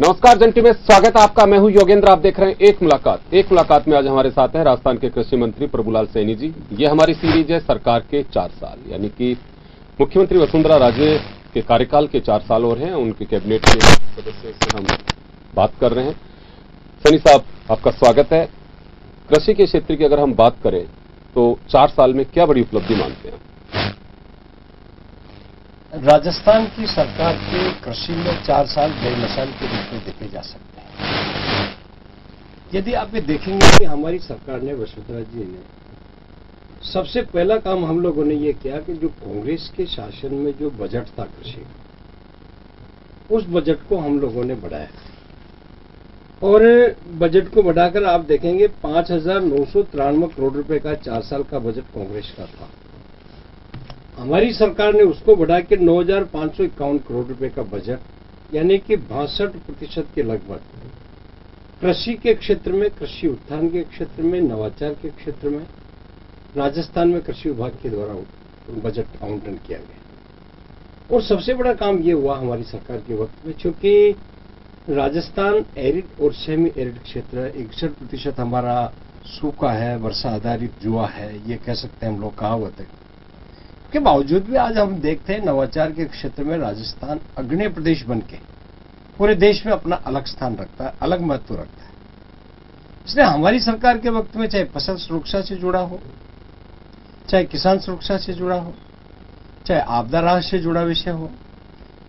नमस्कार जनटी में स्वागत है आपका। मैं हूं योगेंद्र। आप देख रहे हैं एक मुलाकात में आज हमारे साथ है राजस्थान के कृषि मंत्री प्रभुलाल सैनी जी। ये हमारी सीरीज है सरकार के 4 साल, यानी कि मुख्यमंत्री वसुंधरा राजे के कार्यकाल के 4 साल और हैं, उनके कैबिनेट के सदस्यों से हम बात कर रहे हैं। सैनी साहब, आपका स्वागत है। कृषि के क्षेत्र की अगर हम बात करें तो 4 साल में क्या बड़ी उपलब्धि मानते हैं? राजस्थान की सरकार के कृषि में 4 साल बेमिसाल के रूप में देखे जा सकते हैं। यदि आप ये देखेंगे कि हमारी सरकार ने, वसुंधरा जी ने, सबसे पहला काम हम लोगों ने ये किया कि जो कांग्रेस के शासन में जो बजट था कृषि, उस बजट को हम लोगों ने बढ़ाया और बजट को बढ़ाकर आप देखेंगे 5,993 करोड़ रुपए का 4 साल का बजट कांग्रेस का था। हमारी सरकार ने उसको बढ़ा के 9,551 करोड़ रुपए का बजट, यानी कि 62% के लगभग कृषि के क्षेत्र में, कृषि उत्थान के क्षेत्र में, नवाचार के क्षेत्र में राजस्थान में कृषि विभाग के द्वारा बजट आवंटन किया गया। और सबसे बड़ा काम ये हुआ हमारी सरकार के वक्त में, क्योंकि राजस्थान एरिड और सेमी एरिड क्षेत्र है। 61% हमारा सूखा है, वर्षा आधारित जुआ है, ये कह सकते हैं हम लोग, कहावत है। के बावजूद भी आज हम देखते हैं नवाचार के क्षेत्र में राजस्थान अग्रणी प्रदेश बनके पूरे देश में अपना अलग स्थान रखता है, अलग महत्व रखता है। इसलिए हमारी सरकार के वक्त में चाहे फसल सुरक्षा से जुड़ा हो, चाहे किसान सुरक्षा से जुड़ा हो, चाहे आपदा राहत से जुड़ा विषय हो,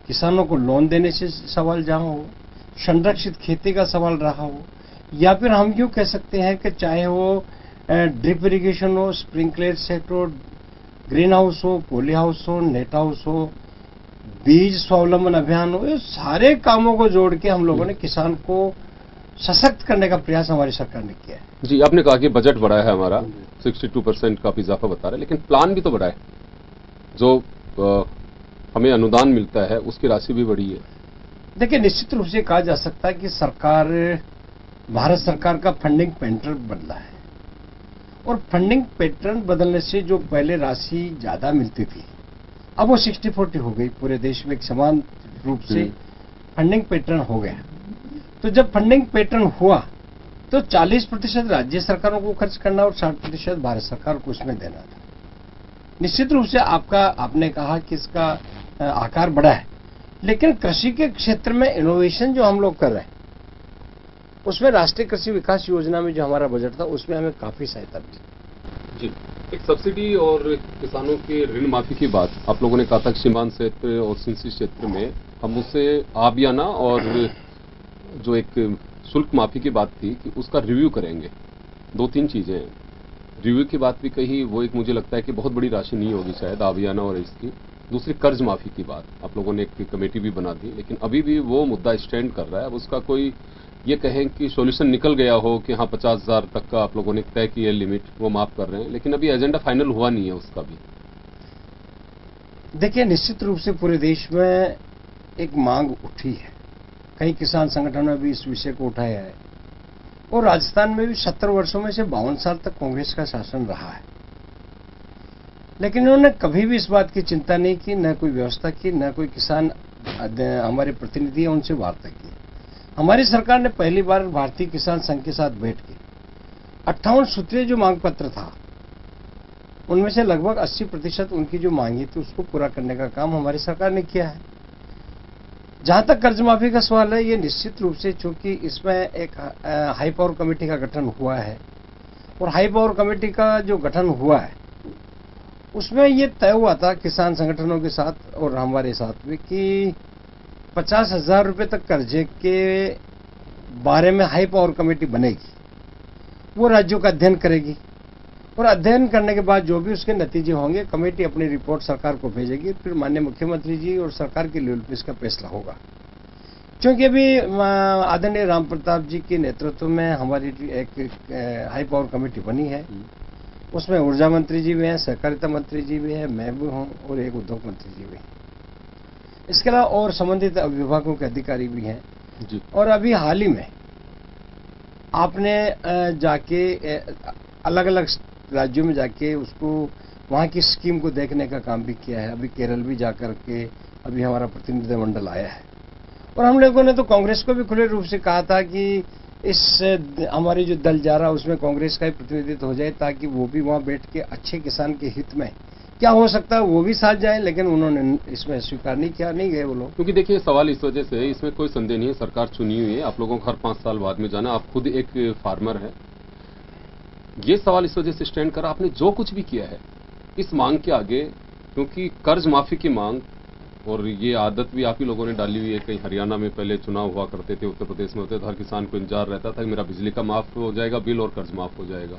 किसानों को लोन देने से सवाल जहां हो, संरक्षित खेती का सवाल रहा हो, या फिर हम यूं कह सकते हैं कि चाहे वो ड्रिप इरिगेशन हो, स्प्रिंकलर सेट हो, ग्रीन हाउस हो, पॉली हाउस हो, नेट हाउस हो, बीज स्वावलंबन अभियान हो, ये सारे कामों को जोड़ के हम लोगों ने किसान को सशक्त करने का प्रयास हमारी सरकार ने किया है। जी, आपने कहा कि बजट बढ़ा है हमारा, 62% का इजाफा बता रहे हैं, लेकिन प्लान भी तो बढ़ा है। जो हमें अनुदान मिलता है उसकी राशि भी बढ़ी है। देखिए, निश्चित रूप से कहा जा सकता है कि भारत सरकार का फंडिंग पैटर्न बदला है, और फंडिंग पैटर्न बदलने से जो पहले राशि ज्यादा मिलती थी, अब वो 60-40 हो गई। पूरे देश में एक समान रूप से फंडिंग पैटर्न हो गया। तो जब फंडिंग पैटर्न हुआ तो 40% राज्य सरकारों को खर्च करना और 60% भारत सरकार को उसमें देना था। निश्चित रूप से आपने कहा कि इसका आकार बड़ा है, लेकिन कृषि के क्षेत्र में इनोवेशन जो हम लोग कर रहे हैं, उसमें राष्ट्रीय कृषि विकास योजना में जो हमारा बजट था, उसमें हमें काफी सहायता मिली। जी, एक सब्सिडी और किसानों के ऋण माफी की बात आप लोगों ने कहा था कि सीमांत क्षेत्र और सिंसी क्षेत्र में हम उससे आबियाना और जो एक शुल्क माफी की बात थी कि उसका रिव्यू करेंगे। 2-3 चीजें हैं। रिव्यू की बात भी कही, वो एक मुझे लगता है कि बहुत बड़ी राशि नहीं होगी शायद आबियाना और इसकी। दूसरी कर्ज माफी की बात, आप लोगों ने एक कमेटी भी बना दी, लेकिन अभी भी वो मुद्दा स्टैंड कर रहा है। अब उसका कोई ये कहें कि सॉल्यूशन निकल गया हो कि हाँ 50,000 तक का आप लोगों ने तय किया लिमिट, वो माफ कर रहे हैं, लेकिन अभी एजेंडा फाइनल हुआ नहीं है उसका भी। देखिए, निश्चित रूप से पूरे देश में एक मांग उठी है। कई किसान संगठनों ने भी इस विषय को उठाया है, और राजस्थान में भी 70 वर्षों में से 52 साल तक कांग्रेस का शासन रहा है, लेकिन उन्होंने कभी भी इस बात की चिंता नहीं की, न कोई व्यवस्था की, न कोई किसान हमारे प्रतिनिधि उनसे वार्ता की। हमारी सरकार ने पहली बार भारतीय किसान संघ के साथ बैठ के 58 सूत्रीय जो मांग पत्र था, उनमें से लगभग 80% उनकी जो मांगी थी उसको पूरा करने का काम हमारी सरकार ने किया है। जहां तक कर्ज माफी का सवाल है, ये निश्चित रूप से, चूंकि इसमें एक हाई पावर कमेटी का गठन हुआ है, और हाई पावर कमेटी का जो गठन हुआ है उसमें ये तय हुआ था किसान संगठनों के साथ और हमारे साथ भी कि 50,000 रुपए तक कर्जे के बारे में हाई पावर कमेटी बनेगी। वो राज्यों का अध्ययन करेगी, और अध्ययन करने के बाद जो भी उसके नतीजे होंगे, कमेटी अपनी रिपोर्ट सरकार को भेजेगी। फिर माननीय मुख्यमंत्री जी और सरकार के लेवल पर इसका फैसला होगा। क्योंकि अभी आदरणीय राम प्रताप जी के नेतृत्व में हमारी एक हाई पावर कमेटी बनी है। उसमें ऊर्जा मंत्री जी भी हैं, सहकारिता मंत्री जी भी हैं, मैं भी हूं, और एक उद्योग मंत्री जी भी हैं। इसके अलावा और संबंधित विभागों के अधिकारी भी हैं जी। और अभी हाल ही में आपने जाके अलग अलग राज्यों में जाके उसको वहां की स्कीम को देखने का काम भी किया है। अभी केरल भी जाकर के अभी हमारा प्रतिनिधिमंडल आया है, और हम लोगों ने तो कांग्रेस को भी खुले रूप से कहा था कि इस हमारी जो दल जा रहा है उसमें कांग्रेस का ही प्रतिनिधित्व हो जाए, ताकि वो भी वहां बैठ के अच्छे किसान के हित में क्या हो सकता है वो भी साथ जाए। लेकिन उन्होंने इसमें स्वीकार नहीं किया, नहीं गए वो लोग। क्योंकि देखिए सवाल इस वजह से है, इसमें कोई संदेह नहीं है, सरकार चुनी हुई है, आप लोगों को हर 5 साल बाद में जाना, आप खुद एक फार्मर है। ये सवाल इस वजह से स्टैंड करा, आपने जो कुछ भी किया है इस मांग के आगे, क्योंकि कर्ज माफी की मांग, और ये आदत भी आप ही लोगों ने डाली हुई है। कहीं हरियाणा में पहले चुनाव हुआ करते थे, उत्तर प्रदेश में होते थे, हर किसान को इंतजार रहता था कि मेरा बिजली का माफ हो जाएगा बिल और कर्ज माफ हो जाएगा।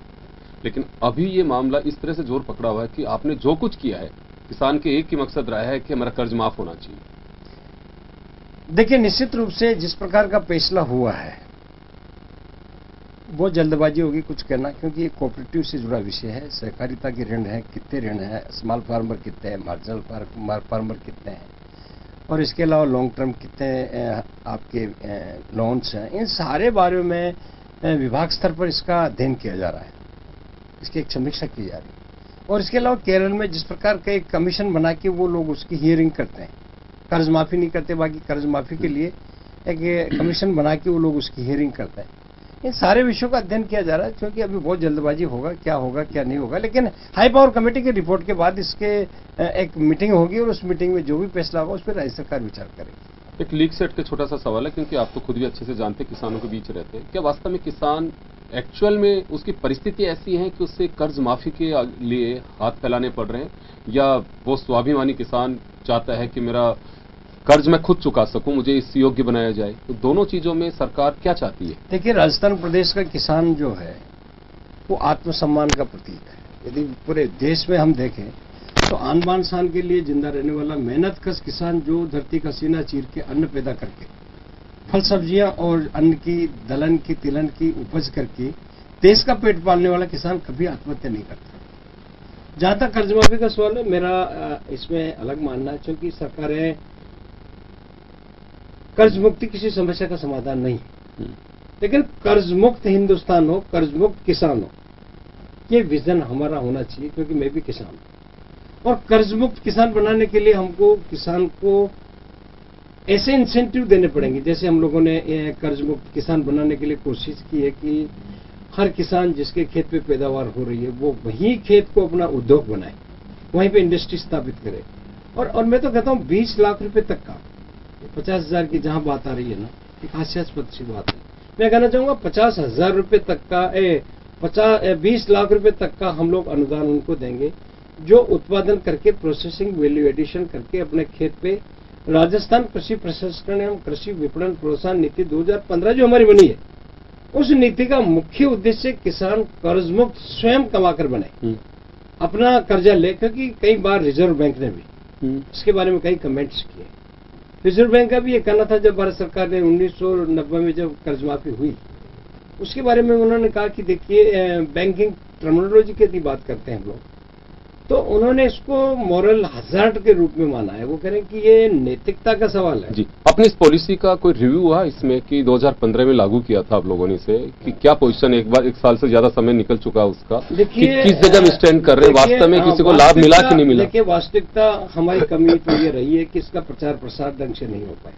लेकिन अभी ये मामला इस तरह से जोर पकड़ा हुआ है कि आपने जो कुछ किया है, किसान के एक ही मकसद रहा है कि हमारा कर्ज माफ होना चाहिए। देखिए, निश्चित रूप से जिस प्रकार का फैसला हुआ है वो जल्दबाजी होगी कुछ कहना, क्योंकि ये कोऑपरेटिव से जुड़ा विषय है। सहकारिता के ऋण है, कितने ऋण है, स्मॉल फार्मर कितने हैं, मार्जिनल फार्मर कितने हैं, और इसके अलावा लॉन्ग टर्म कितने आपके लोन्स हैं, इन सारे बारे में विभाग स्तर पर इसका अध्ययन किया जा रहा है, इसकी एक समीक्षा की जा रही है। और इसके अलावा केरल में जिस प्रकार का एक कमीशन बना के वो लोग उसकी हियरिंग करते हैं, कर्ज माफी नहीं करते, बाकी कर्ज माफी के लिए एक कमीशन बना के वो लोग उसकी हियरिंग करते हैं। इन सारे विषयों का अध्ययन किया जा रहा है, क्योंकि अभी बहुत जल्दबाजी होगा क्या नहीं होगा। लेकिन हाई पावर कमेटी की रिपोर्ट के बाद इसके एक मीटिंग होगी, और उस मीटिंग में जो भी फैसला होगा उस पर राज्य सरकार विचार करेगी। एक लीग सेट का छोटा सा सवाल है, क्योंकि आप तो खुद भी अच्छे से जानते हैं, किसानों के बीच रहते हैं। क्या वास्तव में किसान एक्चुअल में उसकी परिस्थिति ऐसी है कि उससे कर्ज माफी के लिए हाथ फैलाने पड़ रहे हैं, या वो स्वाभिमानी किसान चाहता है कि मेरा कर्ज मैं खुद चुका सकूं, मुझे इस योग्य बनाया जाए? तो दोनों चीजों में सरकार क्या चाहती है? देखिए, राजस्थान प्रदेश का किसान जो है वो आत्मसम्मान का प्रतीक है। यदि पूरे देश में हम देखें तो आन बान शान के लिए जिंदा रहने वाला मेहनतकश किसान, जो धरती का सीना चीर के अन्न पैदा करके, फल सब्जियां और अन्न की, दलहन की, तिलहन की उपज करके देश का पेट पालने वाला किसान कभी आत्महत्या नहीं करता। जहां तक कर्ज माफी का सवाल है, मेरा इसमें अलग मानना है, क्योंकि सरकारें कर्ज मुक्ति किसी समस्या का समाधान नहीं, लेकिन कर्ज मुक्त हिंदुस्तान हो, कर्ज मुक्त किसान हो, ये विजन हमारा होना चाहिए। क्योंकि मैं भी किसान हूं, और कर्ज मुक्त किसान बनाने के लिए हमको किसान को ऐसे इंसेंटिव देने पड़ेंगे, जैसे हम लोगों ने कर्ज मुक्त किसान बनाने के लिए कोशिश की है कि हर किसान जिसके खेत पे पैदावार हो रही है वो वही खेत को अपना उद्योग बनाए, वहीं पे इंडस्ट्री स्थापित करे। और मैं तो कहता हूं 20 लाख रुपए तक का, 50,000 की जहां बात आ रही है ना, एक हास्यास्पद सी बात है। मैं कहना चाहूंगा 50,000 रुपए तक का 20 लाख रुपए तक का हम लोग अनुदान उनको देंगे, जो उत्पादन करके, प्रोसेसिंग, वैल्यू एडिशन करके अपने खेत पे राजस्थान कृषि प्रसंस्करण एवं कृषि विपणन प्रोत्साहन नीति 2015 जो हमारी बनी है, उस नीति का मुख्य उद्देश्य किसान कर्ज मुक्त स्वयं कमाकर बने, अपना कर्जा ले। क्योंकि कई बार रिजर्व बैंक ने भी इसके बारे में कई कमेंट्स किए। रिजर्व बैंक का भी ये कहना था, जब भारत सरकार ने 1990 में जब कर्ज माफी हुई, उसके बारे में उन्होंने कहा कि देखिए, बैंकिंग टर्मिनोलॉजी की यदि बात करते हैं हम लोग, तो उन्होंने इसको मॉरल हजार्ड के रूप में माना है। वो कह रहे हैं कि ये नैतिकता का सवाल है। जी, अपनी इस पॉलिसी का कोई रिव्यू हुआ इसमें कि 2015 में लागू किया था आप लोगों ने इसे, कि क्या पोजीशन, एक साल से ज्यादा समय निकल चुका उसका, देखिए किस जगह में स्टैंड कर रहे हैं, वास्तव में किसी को लाभ मिला कि नहीं मिला? देखिए, वास्तविकता हमारी कमी तो ये रही है कि इसका प्रचार प्रसार ढंग से नहीं हो पाया।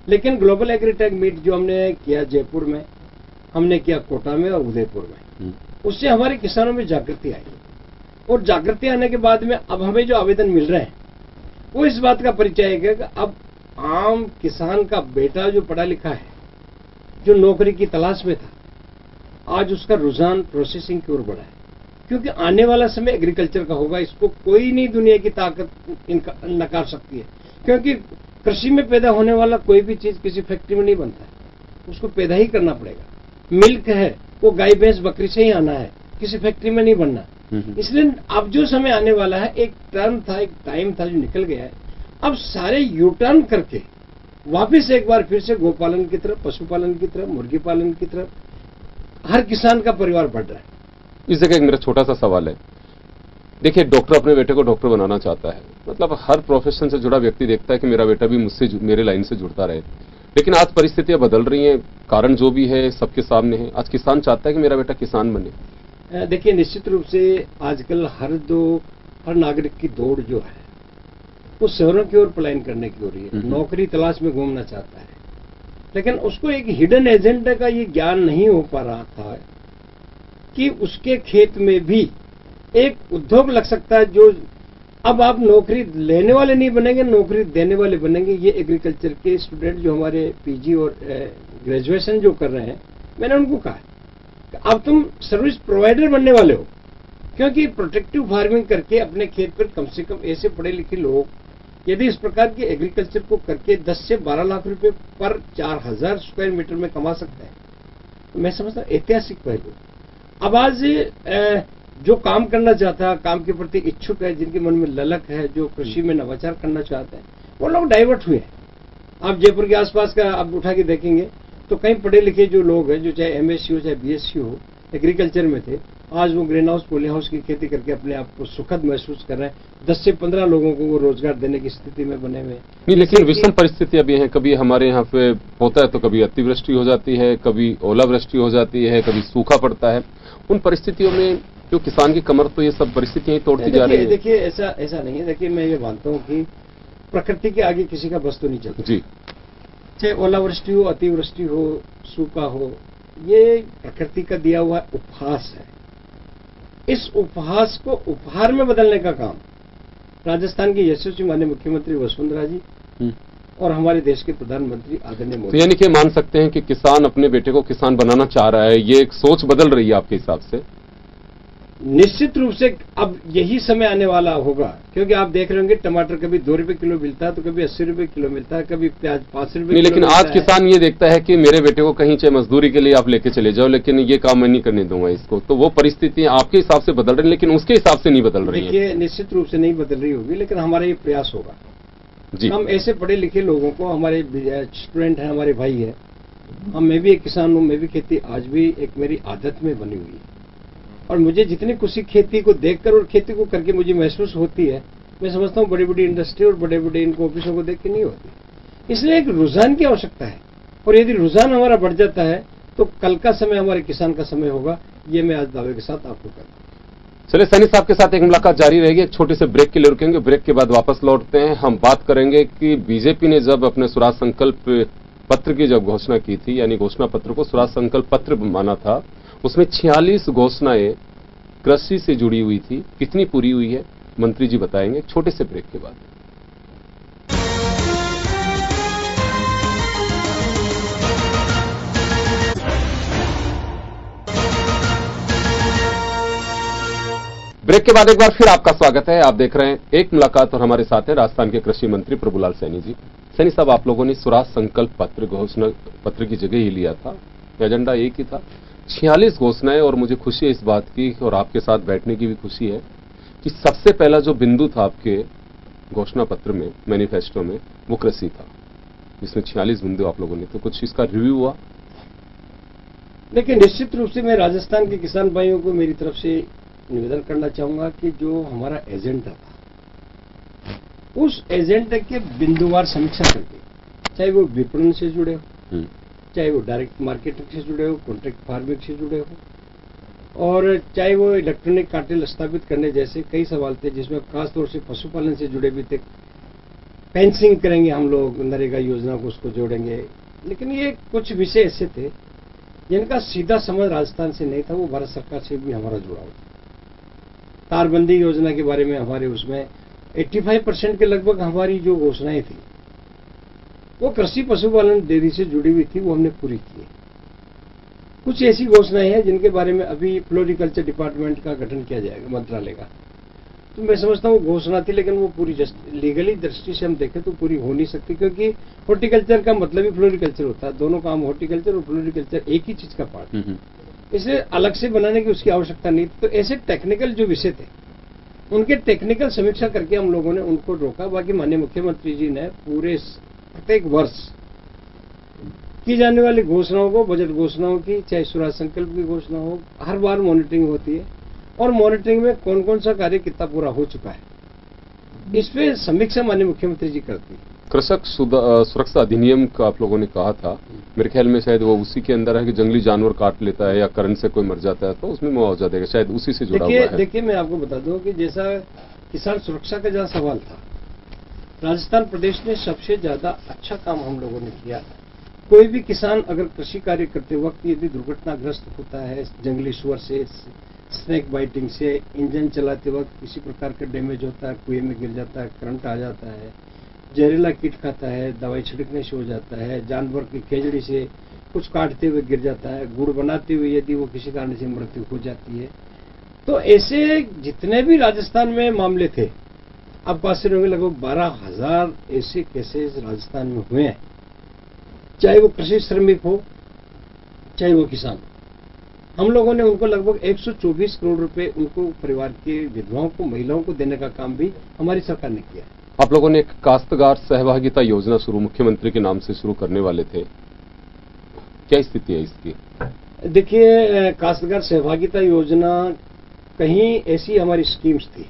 लेकिन ग्लोबल एग्रीटेक मीट जो हमने किया जयपुर में, हमने किया कोटा में और उदयपुर में, उससे हमारे किसानों में जागृति आई, और जागृति आने के बाद में अब हमें जो आवेदन मिल रहे हैं वो इस बात का परिचय है कि अब आम किसान का बेटा जो पढ़ा लिखा है, जो नौकरी की तलाश में था, आज उसका रुझान प्रोसेसिंग की ओर बढ़ा है। क्योंकि आने वाला समय एग्रीकल्चर का होगा, इसको कोई नहीं दुनिया की ताकत नकार सकती है। क्योंकि कृषि में पैदा होने वाला कोई भी चीज किसी फैक्ट्री में नहीं बनता है, उसको पैदा ही करना पड़ेगा। मिल्क है, वो गाय भैंस बकरी से ही आना है, किसी फैक्ट्री में नहीं बनना। इसलिए अब जो समय आने वाला है, एक टर्म था, एक टाइम था जो निकल गया है, अब सारे यू टर्न करके वापिस एक बार फिर से गोपालन की तरफ, पशुपालन की तरफ, मुर्गी पालन की तरफ हर किसान का परिवार बढ़ रहा है। इस जगह एक मेरा छोटा सा सवाल है, देखिए डॉक्टर अपने बेटे को डॉक्टर बनाना चाहता है, मतलब हर प्रोफेशन से जुड़ा व्यक्ति देखता है कि मेरा बेटा भी मुझसे मेरे लाइन से जुड़ता रहे। लेकिन आज परिस्थितियां बदल रही हैं, कारण जो भी है सबके सामने है। आज किसान चाहता है कि मेरा बेटा किसान बने। देखिए, निश्चित रूप से आजकल हर नागरिक की दौड़ जो है वो शहरों की ओर पलायन करने की हो रही है, नौकरी तलाश में घूमना चाहता है, लेकिन उसको एक हिडन एजेंडा का ये ज्ञान नहीं हो पा रहा था कि उसके खेत में भी एक उद्योग लग सकता है जो अब आप नौकरी लेने वाले नहीं बनेंगे, नौकरी देने वाले बनेंगे। ये एग्रीकल्चर के स्टूडेंट जो हमारे पीजी और ग्रेजुएशन जो कर रहे हैं, मैंने उनको कहा कि अब तुम सर्विस प्रोवाइडर बनने वाले हो, क्योंकि प्रोटेक्टिव फार्मिंग करके अपने खेत पर कम से कम ऐसे पढ़े लिखे लोग यदि इस प्रकार के एग्रीकल्चर को करके 10 से 12 लाख रुपए पर 4000 स्क्वायर मीटर में कमा सकते हैं, तो मैं समझता हूं ऐतिहासिक पहलू। अब आज जो काम करना चाहता है, काम के प्रति इच्छुक है, जिनके मन में ललक है, जो कृषि में नवाचार करना चाहते हैं, वो लोग डाइवर्ट हुए हैं। आप जयपुर के आसपास का आप उठा के देखेंगे तो कई पढ़े लिखे जो लोग हैं, जो चाहे एमएससी हो चाहे बीएससी हो, एग्रीकल्चर में थे, आज वो ग्रीन हाउस पॉली हाउस की खेती करके अपने आप को सुखद महसूस कर रहे हैं। 10 से 15 लोगों को वो रोजगार देने की स्थिति में बने हुए नहीं, लेकिन विषम परिस्थितियां भी हैं। कभी हमारे यहाँ पे होता है तो कभी अतिवृष्टि हो जाती है, कभी ओलावृष्टि हो जाती है, कभी सूखा पड़ता है। उन परिस्थितियों में जो किसान की कमर तो ये सब परिस्थितियां तोड़ती जा रही है। देखिए ऐसा नहीं है। देखिए मैं ये मानता हूँ कि प्रकृति के आगे किसी का बस तो नहीं चलता जी। चाहे ओलावृष्टि हो, अतिवृष्टि हो, सूखा हो, ये प्रकृति का दिया हुआ उपहास है। इस उपहास को उपहार में बदलने का काम राजस्थान के यशस्वी माननीय मुख्यमंत्री वसुंधरा जी और हमारे देश के प्रधानमंत्री आदरणीय मोदी। तो यानी कि मान सकते हैं कि किसान अपने बेटे को किसान बनाना चाह रहा है, ये एक सोच बदल रही है आपके हिसाब से? निश्चित रूप से अब यही समय आने वाला होगा, क्योंकि आप देख रहे होंगे टमाटर कभी 2 रुपए किलो मिलता है, तो कभी 80 रुपए किलो मिलता है, कभी प्याज 5 रुपए। लेकिन आज किसान ये देखता है कि मेरे बेटे को कहीं चाहे मजदूरी के लिए आप लेके चले जाओ, लेकिन ये काम मैं नहीं करने दूंगा इसको। तो वो परिस्थितियां आपके हिसाब से बदल रही, लेकिन उसके हिसाब से नहीं बदल रही है। देखिए निश्चित रूप से नहीं बदल रही होगी, लेकिन हमारा ये प्रयास होगा जी। हम ऐसे पढ़े लिखे लोगों को, हमारे स्टूडेंट हैं, हमारे भाई है, मैं भी एक किसान हूं, मैं भी खेती आज भी एक मेरी आदत में बनी हुई है, और मुझे जितनी खुशी खेती को देखकर और खेती को करके मुझे महसूस होती है, मैं समझता हूं बड़ी बड़ी इंडस्ट्री और बड़े बड़े इनको ऑफिसों को देख के नहीं होती। इसलिए एक रुझान की आवश्यकता है, और यदि रुझान हमारा बढ़ जाता है तो कल का समय हमारे किसान का समय होगा। ये मैं आज दावे के साथ आपको कहता हूं। चलिए, सैनी साहब के साथ एक मुलाकात जारी रहेगी। एक छोटे से ब्रेक के लिए रुकेंगे, ब्रेक के बाद वापस लौटते हैं। हम बात करेंगे कि बीजेपी ने जब अपने स्वराज संकल्प पत्र की जब घोषणा की थी, यानी घोषणा पत्र को स्वराज संकल्प पत्र माना था, उसमें 46 घोषणाएं कृषि से जुड़ी हुई थी। कितनी पूरी हुई है मंत्री जी बताएंगे छोटे से ब्रेक के बाद। ब्रेक के बाद एक बार फिर आपका स्वागत है। आप देख रहे हैं एक मुलाकात, और हमारे साथ है राजस्थान के कृषि मंत्री प्रभुलाल सैनी जी। सैनी साहब, आप लोगों ने स्वराज संकल्प पत्र घोषणा पत्र की जगह ही लिया था, एजेंडा एक ही था, 46 घोषणाएं। और मुझे खुशी है इस बात की, और आपके साथ बैठने की भी खुशी है कि सबसे पहला जो बिंदु था आपके घोषणा पत्र में, मैनिफेस्टो में, वो कृषि था, जिसमें 46 बिंदु आप लोगों ने, तो कुछ इसका रिव्यू हुआ? देखिए निश्चित रूप से मैं राजस्थान के किसान भाइयों को मेरी तरफ से निवेदन करना चाहूंगा कि जो हमारा एजेंडा था, उस एजेंडा के बिंदुवार समीक्षा करके, चाहे वो विपणन से जुड़े हो, चाहे वो डायरेक्ट मार्केटिंग से जुड़े हो, कॉन्ट्रैक्ट फार्मिंग से जुड़े हो, और चाहे वो इलेक्ट्रॉनिक कार्टेल स्थापित करने जैसे कई सवाल थे, जिसमें खासतौर से पशुपालन से जुड़े भी थे। फेंसिंग करेंगे हम लोग, नरेगा योजना को उसको जोड़ेंगे, लेकिन ये कुछ विषय ऐसे थे जिनका सीधा संबंध राजस्थान से नहीं था, वो भारत सरकार से भी हमारा जुड़ाव था। तारबंदी योजना के बारे में हमारे उसमें 85% के लगभग हमारी जो घोषणाएं थी वो कृषि पशुपालन डेयरी से जुड़ी हुई थी, वो हमने पूरी की। कुछ ऐसी घोषणाएं हैं जिनके बारे में अभी फ्लोरिकल्चर डिपार्टमेंट का गठन किया जाएगा, मंत्रालय का, तो मैं समझता हूँ घोषणा थी, लेकिन वो पूरी लीगली दृष्टि से हम देखें तो पूरी हो नहीं सकती, क्योंकि हॉर्टिकल्चर का मतलब ही फ्लोरिकल्चर होता है। दोनों काम, हॉर्टिकल्चर और फ्लोरिकल्चर एक ही चीज का पार्ट है, इसलिए अलग से बनाने की उसकी आवश्यकता नहीं थी। तो ऐसे टेक्निकल जो विषय थे, उनके टेक्निकल समीक्षा करके हम लोगों ने उनको रोका। बाकी माननीय मुख्यमंत्री जी ने पूरे प्रत्येक वर्ष की जाने वाली घोषणाओं को, बजट घोषणाओं की, चाहे स्वराज संकल्प की घोषणा हो, हर बार मॉनिटरिंग होती है, और मॉनिटरिंग में कौन कौन सा कार्य कितना पूरा हो चुका है, इस पे समीक्षा माननीय मुख्यमंत्री जी करती है। कृषक सुरक्षा अधिनियम का आप लोगों ने कहा था, मेरे ख्याल में शायद वो उसी के अंदर है कि जंगली जानवर काट लेता है या करंट से कोई मर जाता है तो उसमें मुआवजा देगा, शायद उसी से जुड़ा हुआ है। देखिए मैं आपको बता दूं कि जैसा किसान सुरक्षा का जहां सवाल था, राजस्थान प्रदेश ने सबसे ज्यादा अच्छा काम हम लोगों ने किया। कोई भी किसान अगर कृषि कार्य करते वक्त यदि दुर्घटनाग्रस्त होता है, जंगली सुअर से, स्नेक बाइटिंग से, इंजन चलाते वक्त किसी प्रकार का डैमेज होता है, कुएं में गिर जाता है, करंट आ जाता है, जहरीला कीट खाता है, दवाई छिड़कने से हो जाता है, जानवर की खेजड़ी से कुछ काटते हुए गिर जाता है, गुड़ बनाते हुए यदि वो किसी कारण से मृत्यु हो जाती है, तो ऐसे जितने भी राजस्थान में मामले थे, आपको आश्चर्य होंगे, लगभग 12,000 ऐसे केसेस राजस्थान में हुए हैं, चाहे वो कृषि श्रमिक हो, चाहे वो किसान। हम लोगों ने उनको लगभग 124 करोड़ रुपए उनको परिवार के विधवाओं को, महिलाओं को देने का काम भी हमारी सरकार ने किया है। आप लोगों ने एक काश्तकार सहभागिता योजना शुरू मुख्यमंत्री के नाम से शुरू करने वाले थे, क्या स्थिति है इसकी? देखिए, काश्तकार सहभागिता योजना कहीं ऐसी हमारी स्कीम्स थी,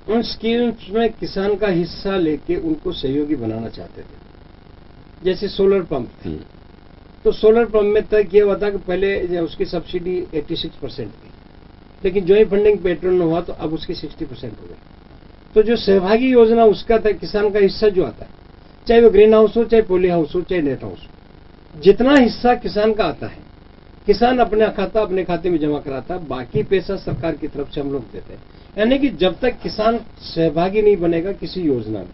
उन स्कीम्स में किसान का हिस्सा लेके उनको सहयोगी बनाना चाहते थे। जैसे सोलर पंप थी, तो सोलर पंप में तय किया हुआ था कि पहले उसकी सब्सिडी 86% थी, लेकिन जो ही फंडिंग पैटर्न हुआ तो अब उसकी 60% हो गई। तो जो सहभागी योजना उसका था, किसान का हिस्सा जो आता है, चाहे वो ग्रीन हाउस हो, चाहे पॉली हाउस हो, चाहे नेट हाउस हो, जितना हिस्सा किसान का आता है, किसान अपने खाते में जमा कराता है, बाकी पैसा सरकार की तरफ से हम लोग देते हैं। यानी कि जब तक किसान सहभागी नहीं बनेगा किसी योजना में,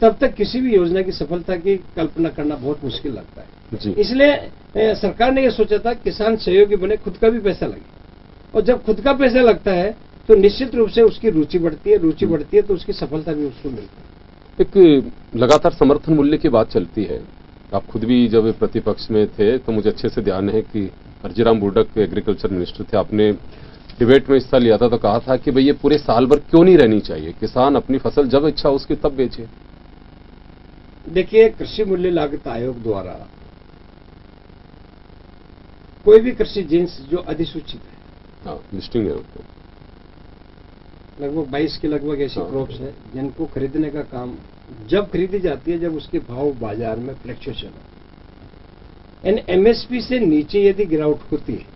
तब तक किसी भी योजना की सफलता की कल्पना करना बहुत मुश्किल लगता है। इसलिए सरकार ने यह सोचा था किसान सहयोगी बने, खुद का भी पैसा लगे, और जब खुद का पैसा लगता है तो निश्चित रूप से उसकी रुचि बढ़ती है, रुचि बढ़ती है तो उसकी सफलता भी उसको मिलती है। एक लगातार समर्थन मूल्य की बात चलती है। आप खुद भी जब प्रतिपक्ष में थे तो मुझे अच्छे से ध्यान है कि अर्जीराम बुर्डक एग्रीकल्चर मिनिस्टर थे, आपने डिबेट में हिस्सा लिया था तो कहा था कि भाई ये पूरे साल भर क्यों नहीं रहनी चाहिए, किसान अपनी फसल जब इच्छा हो उसकी तब बेचे। देखिए, कृषि मूल्य लागत आयोग द्वारा कोई भी कृषि जिन्स जो अधिसूचित है, हाँ, लिस्टिंग है, लगभग 22 के लगभग ऐसी क्रॉप्स है जिनको खरीदने का काम जब खरीदी जाती है जब उसके भाव बाजार में फ्लक्चुएशन हो, यानी एमएसपी से नीचे यदि गिरावट होती है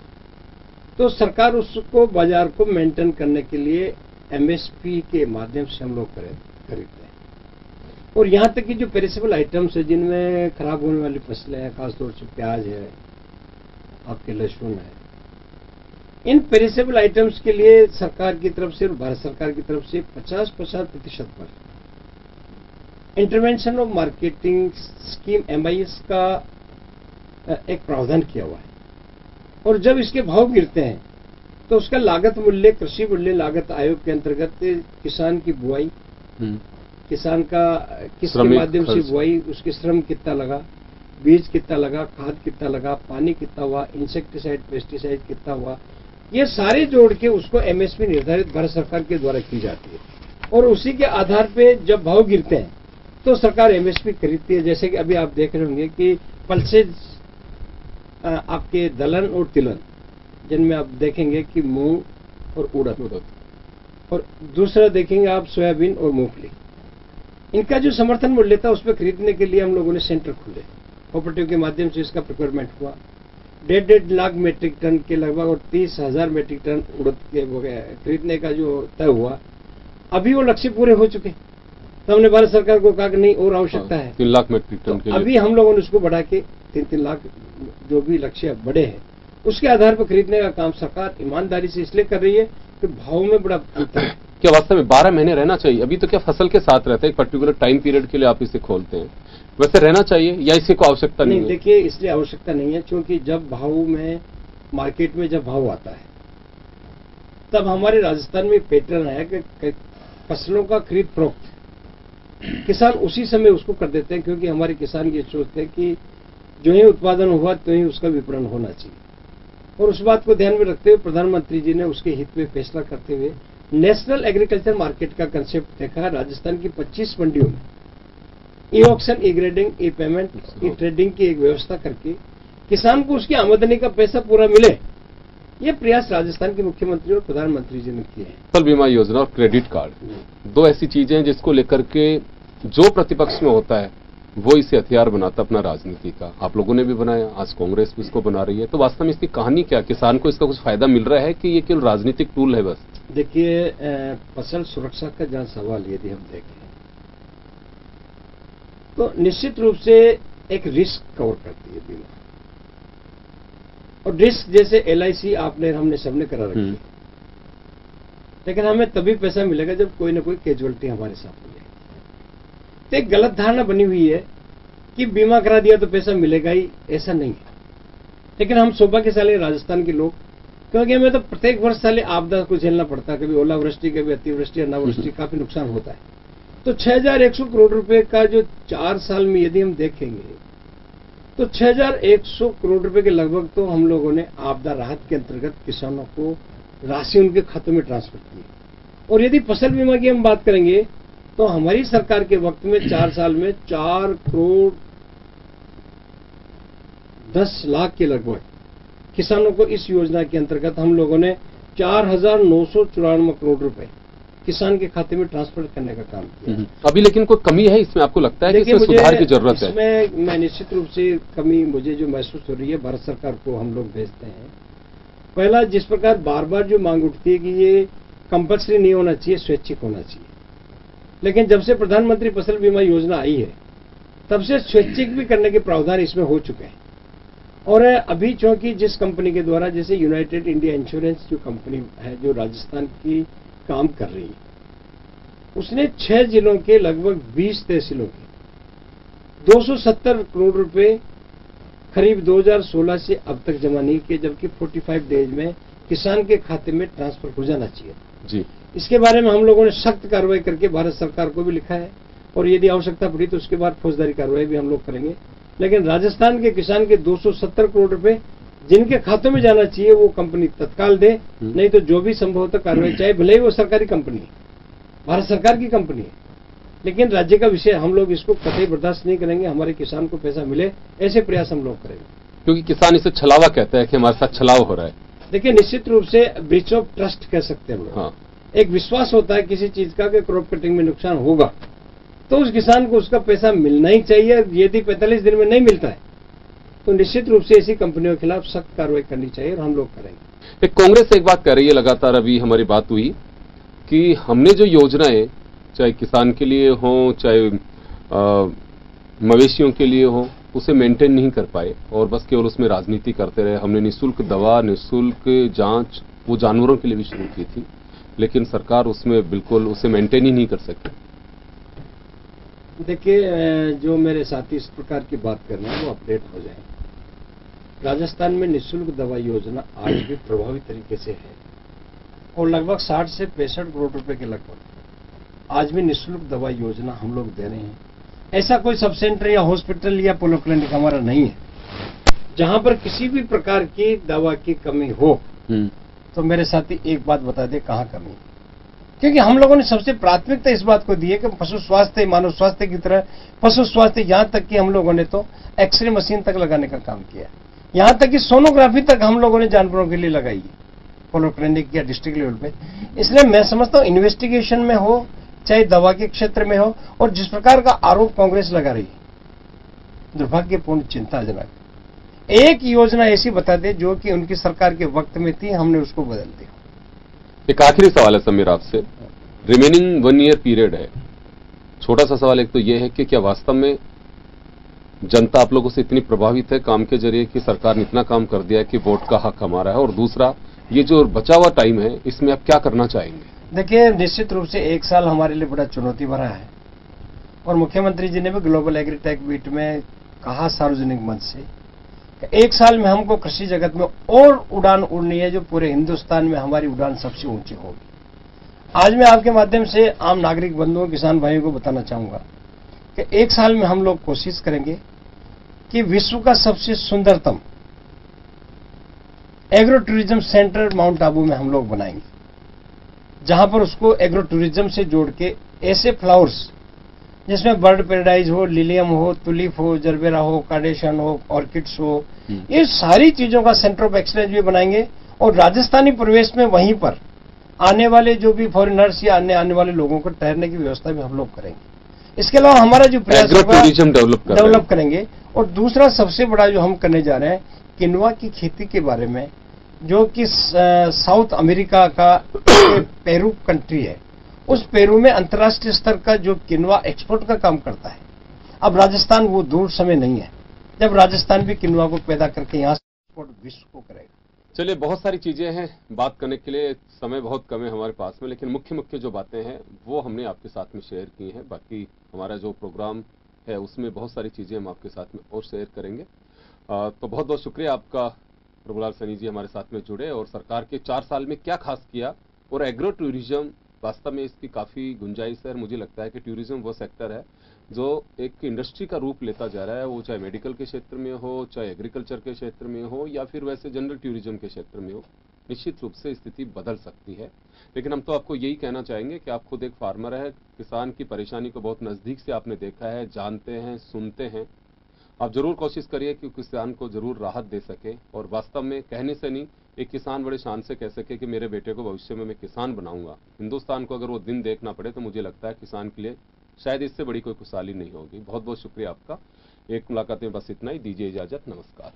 तो सरकार उसको बाजार को मेंटेन करने के लिए एमएसपी के माध्यम से हम लोग खरीदते हैं। और यहां तक कि जो पेरिसेबल आइटम्स है, जिनमें खराब होने वाली फसलें हैं, खासतौर से प्याज है, आपके लहसुन है, इन पेरिसेबल आइटम्स के लिए सरकार की तरफ से और भारत सरकार की तरफ से 50% पर intervention of marketing scheme MIS का एक प्रावधान किया हुआ है। और जब इसके भाव गिरते हैं तो उसका लागत मूल्य, कृषि मूल्य लागत आयोग के अंतर्गत किसान की बुआई, किसान का किसके माध्यम से बुआई, उसके श्रम कितना लगा, बीज कितना लगा, खाद कितना लगा, पानी कितना हुआ, इंसेक्टिसाइड पेस्टिसाइड कितना हुआ, ये सारे जोड़ के उसको एमएसपी निर्धारित भारत सरकार के द्वारा की जाती है। और उसी के आधार पे जब भाव गिरते हैं तो सरकार एमएसपी खरीदती है। जैसे कि अभी आप देख रहे होंगे कि पल्सेज आपके दलहन और तिलहन, जिनमें आप देखेंगे कि मूंग और उड़द, और दूसरा देखेंगे आप सोयाबीन और मूंगफली, इनका जो समर्थन मूल्य था उस पर खरीदने के लिए हम लोगों ने सेंटर खोले, कोऑपरेटिव के माध्यम से इसका प्रोक्योरमेंट हुआ। 1.5 लाख मीट्रिक टन के लगभग और 30,000 मीट्रिक टन उड़द के खरीदने का जो तय हुआ, अभी वो लक्ष्य पूरे हो चुके। तो हमने भारत सरकार को कहा कि नहीं, और आवश्यकता है 3 लाख मीट्रिक टन के लिए। अभी हम लोगों ने उसको बढ़ा के 3-3 लाख, जो भी लक्ष्य बड़े हैं उसके आधार पर खरीदने का काम सरकार ईमानदारी से इसलिए कर रही है कि भाव में बड़ा अंतर है। क्या वास्तव में 12 महीने रहना चाहिए? अभी तो क्या फसल के साथ रहता है, एक पर्टिकुलर टाइम पीरियड के लिए आप इसे खोलते हैं, वैसे रहना चाहिए या इसकी कोई आवश्यकता नहीं है? देखिए, इसलिए आवश्यकता नहीं है क्योंकि जब भाव में, मार्केट में जब भाव आता है तब हमारे राजस्थान में पैटर्न है कि फसलों का खरीद फरोख्त किसान उसी समय उसको कर देते हैं, क्योंकि हमारे किसान ये सोचते हैं कि जो ही उत्पादन हुआ तो ही उसका विपणन होना चाहिए। और उस बात को ध्यान में रखते हुए प्रधानमंत्री जी ने उसके हित में फैसला करते हुए नेशनल एग्रीकल्चर मार्केट का कंसेप्ट देखा। राजस्थान की 25 मंडियों में ई ऑक्शन, ई ग्रेडिंग, ई पेमेंट, ई ट्रेडिंग की एक व्यवस्था करके किसान को उसकी आमदनी का पैसा पूरा मिले, ये प्रयास राजस्थान के मुख्यमंत्री और प्रधानमंत्री जी ने किए हैं। फसल बीमा योजना और क्रेडिट कार्ड, दो ऐसी चीजें हैं जिसको लेकर के जो प्रतिपक्ष में होता है वो इसे हथियार बनाता अपना राजनीति का। आप लोगों ने भी बनाया, आज कांग्रेस भी इसको बना रही है, तो वास्तव में इसकी कहानी क्या? किसान को इसका कुछ फायदा मिल रहा है कि ये केवल राजनीतिक टूल है बस? देखिए, फसल सुरक्षा का जहां सवाल यदि हम देखें तो निश्चित रूप से एक रिस्क कवर करती है बीमा। और रिस्क जैसे LIC आपने हमने सबने करा रखी है, लेकिन हमें तभी पैसा मिलेगा जब कोई ना कोई कैजुअलिटी हमारे साथ मिलेगी। तो एक गलत धारणा बनी हुई है कि बीमा करा दिया तो पैसा मिलेगा ही, ऐसा नहीं है। लेकिन हम सौभाग्यशाली राजस्थान के लोग, क्योंकि हमें तो प्रत्येक वर्ष साले आपदा को झेलना पड़ता है, कभी ओलावृष्टि, कभी अतिवृष्टि, अनावृष्टि, काफी नुकसान होता है। तो 6100 करोड़ रुपए का जो 4 साल में यदि हम देखेंगे तो 6100 करोड़ रुपए के लगभग तो हम लोगों ने आपदा राहत के अंतर्गत किसानों को राशि उनके खातों में ट्रांसफर की। और यदि फसल बीमा की हम बात करेंगे तो हमारी सरकार के वक्त में 4 साल में 4 करोड़ 10 लाख के लगभग किसानों को इस योजना के अंतर्गत हम लोगों ने 4994 करोड़ रुपए किसान के खाते में ट्रांसफर करने का काम किया। अभी लेकिन कोई कमी है इसमें, आपको लगता है कि इसमें सुधार की जरूरत है? इसमें मैं निश्चित रूप से कमी मुझे जो महसूस हो रही है, भारत सरकार को हम लोग भेजते हैं। पहला, जिस प्रकार बार बार जो मांग उठती है कि ये कंपल्सरी नहीं होना चाहिए, स्वैच्छिक होना चाहिए, लेकिन जब से प्रधानमंत्री फसल बीमा योजना आई है तब से स्वैच्छिक भी करने के प्रावधान इसमें हो चुके हैं। और अभी चूंकि जिस कंपनी के द्वारा, जैसे यूनाइटेड इंडिया इंश्योरेंस जो कंपनी है जो राजस्थान की काम कर रही है, उसने 6 जिलों के लगभग 20 तहसीलों के 270 करोड़ रुपए करीब 2016 से अब तक जमा नहीं किए, जबकि 45 डेज में किसान के खाते में ट्रांसफर हो जाना चाहिए जी। इसके बारे में हम लोगों ने सख्त कार्रवाई करके भारत सरकार को भी लिखा है, और यदि आवश्यकता पड़ी तो उसके बाद फौजदारी कार्रवाई भी हम लोग करेंगे। लेकिन राजस्थान के किसान के 270 करोड़ रुपए जिनके खातों में जाना चाहिए वो कंपनी तत्काल दे, नहीं तो जो भी संभवतः कार्रवाई, चाहे भले ही वो सरकारी कंपनी है, भारत सरकार की कंपनी है, लेकिन राज्य का विषय, हम लोग इसको कतई बर्दाश्त नहीं करेंगे। हमारे किसान को पैसा मिले, ऐसे प्रयास हम लोग करेंगे। क्योंकि किसान इसे छलावा कहता है कि हमारे साथ छलाव हो रहा है। देखिए, निश्चित रूप से ब्रीच ऑफ ट्रस्ट कह सकते हैं हम लोग। हाँ। एक विश्वास होता है किसी चीज का कि क्रॉप कटिंग में नुकसान होगा तो उस किसान को उसका पैसा मिलना ही चाहिए। यदि 45 दिन में नहीं मिलता है तो निश्चित रूप से ऐसी कंपनियों के खिलाफ सख्त कार्रवाई करनी चाहिए, और हम लोग करेंगे। कांग्रेस एक बात कह रही है, लगातार अभी हमारी बात हुई कि हमने जो योजनाएं, चाहे किसान के लिए हो चाहे मवेशियों के लिए हो, उसे मेंटेन नहीं कर पाए और बस केवल उसमें राजनीति करते रहे। हमने निःशुल्क दवा, निःशुल्क जांच वो जानवरों के लिए भी शुरू की थी, लेकिन सरकार उसमें बिल्कुल उसे मेंटेन ही नहीं कर सकी। देखिए, जो मेरे साथी इस प्रकार की बात कर रहे हैं वो अपडेट हो जाए। राजस्थान में निःशुल्क दवा योजना आज भी प्रभावी तरीके से है, और लगभग 60 से 65 करोड़ रुपए के लगभग आज भी निःशुल्क दवा योजना हम लोग दे रहे हैं। ऐसा कोई सब सेंटर या हॉस्पिटल या पोलो क्लिनिक हमारा नहीं है जहां पर किसी भी प्रकार की दवा की कमी हो। तो मेरे साथी एक बात बता दे, कहां कमी है? क्योंकि हम लोगों ने सबसे प्राथमिकता इस बात को दी है कि पशु स्वास्थ्य मानव स्वास्थ्य की तरह पशु स्वास्थ्य, यहां तक कि हम लोगों ने तो एक्सरे मशीन तक लगाने का काम किया, यहां तक कि सोनोग्राफी तक हम लोगों ने जानवरों के लिए लगाई है पोलो क्लिनिक या डिस्ट्रिक्ट लेवल पे। इसलिए मैं समझता हूं इन्वेस्टिगेशन में हो चाहे दवा के क्षेत्र में हो, और जिस प्रकार का आरोप कांग्रेस लगा रही है, दुर्भाग्यपूर्ण, चिंताजनक। एक योजना ऐसी बता दे जो कि उनकी सरकार के वक्त में थी, हमने उसको बदल दिया। एक आखिरी सवाल है समीर आपसे, रिमेनिंग 1 ईयर पीरियड है, छोटा सा सवाल एक तो यह है कि क्या वास्तव में जनता आप लोगों से इतनी प्रभावित है काम के जरिए कि सरकार ने इतना काम कर दिया है कि वोट का हक हमारा है, और दूसरा ये जो बचा हुआ टाइम है इसमें आप क्या करना चाहेंगे? देखिए, निश्चित रूप से 1 साल हमारे लिए बड़ा चुनौती भरा है, और मुख्यमंत्री जी ने भी ग्लोबल एग्रीटेक मीट में कहा सार्वजनिक मंच से, 1 साल में हमको कृषि जगत में और उड़ान उड़नी है, जो पूरे हिंदुस्तान में हमारी उड़ान सबसे ऊंची होगी। आज मैं आपके माध्यम से आम नागरिक बंधुओं, किसान भाइयों को बताना चाहूंगा कि 1 साल में हम लोग कोशिश करेंगे कि विश्व का सबसे सुंदरतम agro tourism centre Mount Abu में हम लोग बनाएंगे, जहां पर उसको एग्रो टूरिज्म से जोड़ के ऐसे फ्लावर्स जिसमें बर्ड पैराडाइज हो, लिलियम हो, तुलिप हो, जरबेरा हो, कार्डेशन हो, ऑर्किड्स हो, ये सारी चीजों का सेंटर ऑफ एक्सीलेंस भी बनाएंगे, और राजस्थानी परिवेश में वहीं पर आने वाले जो भी फॉरेनर्स या अन्य आने वाले लोगों को ठहरने की व्यवस्था भी हम लोग करेंगे। इसके अलावा हमारा जो प्रयास टूरिज्म डेवलप करेंगे। और दूसरा सबसे बड़ा जो हम करने जा रहे हैं, किनुआ की खेती के बारे में, जो कि साउथ अमेरिका का पेरू कंट्री है, उस पेरू में अंतर्राष्ट्रीय स्तर का जो किनुआ एक्सपोर्ट का काम करता है, अब राजस्थान वो दूर समय नहीं है जब राजस्थान भी किन्वा को पैदा करके यहां एक्सपोर्ट विश्व को करेगा। चलिए, बहुत सारी चीजें हैं बात करने के लिए, समय बहुत कम है हमारे पास में, लेकिन मुख्य मुख्य जो बातें हैं वो हमने आपके साथ में शेयर की हैं। बाकी हमारा जो प्रोग्राम है उसमें बहुत सारी चीजें हम आपके साथ में और शेयर करेंगे। तो बहुत बहुत शुक्रिया आपका प्रभुलाल सैनी जी, हमारे साथ में जुड़े और सरकार के 4 साल में क्या खास किया। और एग्रो टूरिज्म वास्तव में इसकी काफी गुंजाइश है। मुझे लगता है कि टूरिज्म वो सेक्टर है जो एक इंडस्ट्री का रूप लेता जा रहा है, वो चाहे मेडिकल के क्षेत्र में हो, चाहे एग्रीकल्चर के क्षेत्र में हो, या फिर वैसे जनरल टूरिज्म के क्षेत्र में हो। निश्चित रूप से स्थिति बदल सकती है, लेकिन हम तो आपको यही कहना चाहेंगे कि आप खुद एक फार्मर है, किसान की परेशानी को बहुत नजदीक से आपने देखा है, जानते हैं, सुनते हैं। आप जरूर कोशिश करिए कि किसान को जरूर राहत दे सके, और वास्तव में कहने से नहीं, एक किसान बड़े शान से कह सके कि मेरे बेटे को भविष्य में मैं किसान बनाऊंगा। हिंदुस्तान को अगर वो दिन देखना पड़े तो मुझे लगता है किसान के लिए शायद इससे बड़ी कोई खुशहाली नहीं होगी। बहुत बहुत शुक्रिया आपका। एक मुलाकात में बस इतना ही, दीजिए इजाजत, नमस्कार।